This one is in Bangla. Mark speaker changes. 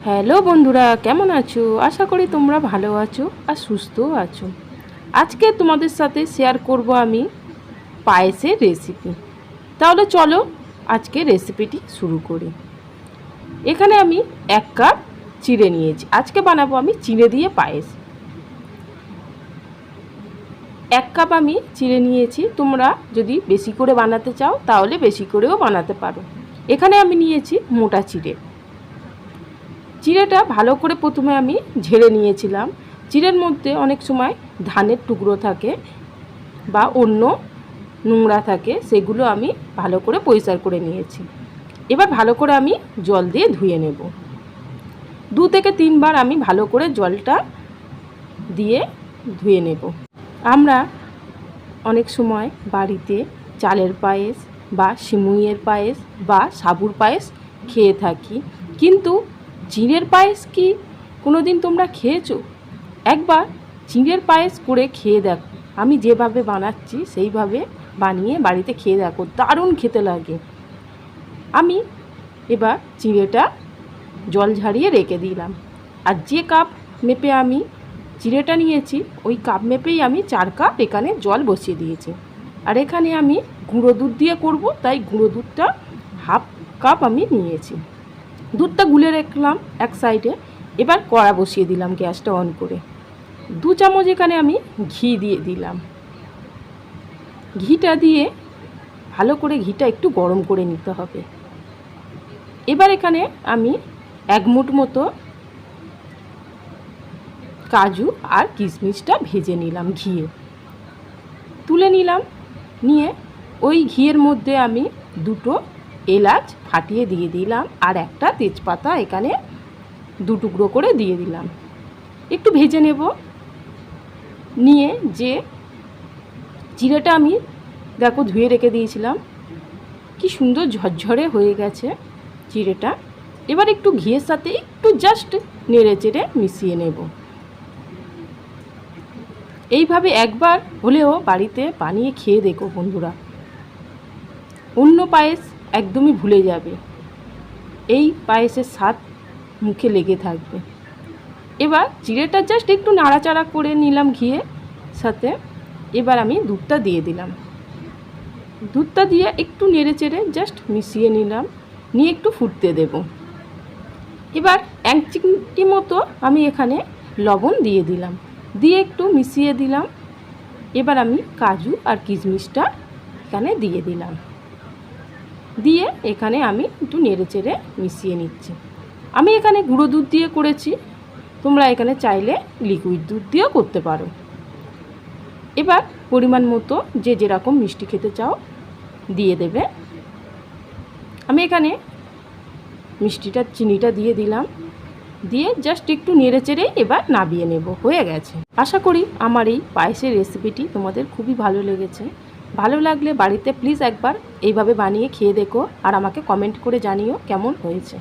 Speaker 1: হ্যালো বন্ধুরা, কেমন আছো? আশা করি তোমরা ভালো আছো আর সুস্থও আছো। আজকে তোমাদের সাথে শেয়ার করব আমি পায়েসের রেসিপি। তাহলে চলো আজকে রেসিপিটি শুরু করি। এখানে আমি 1 কাপ চিড়ে নিয়েছি। আজকে বানাবো আমি চিড়ে দিয়ে পায়েস। 1 কাপ আমি চিড়ে নিয়েছি। তোমরা যদি বেশি করে বানাতে চাও তাহলে বেশি করেও বানাতে পারো। এখানে আমি নিয়েছি মোটা চিড়ে। চিড়েটা ভালো করে প্রথমে আমি ঝেড়ে নিয়েছিলাম। চিড়ের মধ্যে অনেক সময় ধানের টুকরো থাকে বা অন্য নোংরা থাকে, সেগুলো আমি ভালো করে পরিষ্কার করে নিয়েছি। এবার ভালো করে আমি জল দিয়ে ধুয়ে নেব। 2 থেকে 3 বার আমি ভালো করে জলটা দিয়ে ধুয়ে নেব। আমরা অনেক সময় বাড়িতে চালের পায়েস বা সিমুইয়ের পায়েস বা সাবুর পায়েস খেয়ে থাকি, কিন্তু চিড়ের পায়েস কি কোনো দিন তোমরা খেয়েছো? একবার চিড়ের পায়েস করে খেয়ে দেখো। আমি যেভাবে বানাচ্ছি সেইভাবে বানিয়ে বাড়িতে খেয়ে দেখো, দারুণ খেতে লাগে। আমি এবার চিড়েটা জল ঝারিয়ে রেখে দিলাম। আর যে কাপ মেপে আমি চিড়েটা নিয়েছি ওই কাপ মেপেই আমি 4 কাপ এখানে জল বসিয়ে দিয়েছি। আর এখানে আমি গুঁড়ো দুধ দিয়ে করব, তাই গুঁড়ো দুধটা হাফ কাপ আমি নিয়েছি। দুধটা গুলে রাখলাম এক সাইডে। এবার কড়া বসিয়ে দিলাম গ্যাসটা অন করে। 2 চামচ এখানে আমি ঘি দিয়ে দিলাম। ঘিটা দিয়ে ভালো করে ঘিটা একটু গরম করে নিতে হবে। এবার এখানে আমি 1 মুঠ মতো কাজু আর কিশমিশটা ভেজে নিলাম ঘিয়ে, তুলে নিলাম। নিয়ে ওই ঘিয়ের মধ্যে আমি 2টো এলাচ ফাটিয়ে দিয়ে দিলাম আর একটা তেজপাতা এখানে 2 টুকরো করে দিয়ে দিলাম। একটু ভেজে নেব। নিয়ে যে চিড়েটা আমি দেখো ধুয়ে রেখে দিয়েছিলাম, কি সুন্দর ঝরঝরে হয়ে গেছে চিড়েটা। এবার একটু ঘিয়ের সাথে একটু জাস্ট নেড়ে চেড়ে মিশিয়ে নেব। এইভাবে একবার হলেও বাড়িতে বানিয়ে খেয়ে দেখো বন্ধুরা, অন্য পায়েস একদমই ভুলে যাবে। এই পায়েসের স্বাদ মুখে লেগে থাকবে। এবার চিড়েটা জাস্ট একটু নাড়াচাড়া করে নিলাম ঘিয়ের সাথে। এবার আমি দুধটা দিয়ে দিলাম। দুধটা দিয়ে একটু নেড়ে চেড়ে জাস্ট মিশিয়ে নিলাম, নিয়ে একটু ফুটতে দেব। এবার 1 চিমটি মতো আমি এখানে লবণ দিয়ে দিলাম, দিয়ে একটু মিশিয়ে দিলাম। এবার আমি কাজু আর কিশমিশটা এখানে দিয়ে দিলাম, দিয়ে এখানে আমি একটু নেড়ে চেড়ে মিশিয়ে নিচ্ছি। আমি এখানে গুঁড়ো দুধ দিয়ে করেছি, তোমরা এখানে চাইলে লিকুইড দুধ দিয়েও করতে পারো। এবার পরিমাণ মতো যে যেরকম মিষ্টি খেতে চাও দিয়ে দেবে। আমি এখানে মিষ্টিটা চিনিটা দিয়ে দিলাম, দিয়ে জাস্ট একটু নেড়ে চেড়ে এবার নামিয়ে নেব। হয়ে গেছে। আশা করি আমার এই পায়েসের রেসিপিটি তোমাদের খুবই ভালো লেগেছে। ভালো লাগলে বাড়িতে প্লিজ একবার এইভাবে বানিয়ে খেয়ে দেখো আর আমাকে কমেন্ট করে জানিও কেমন হয়েছে।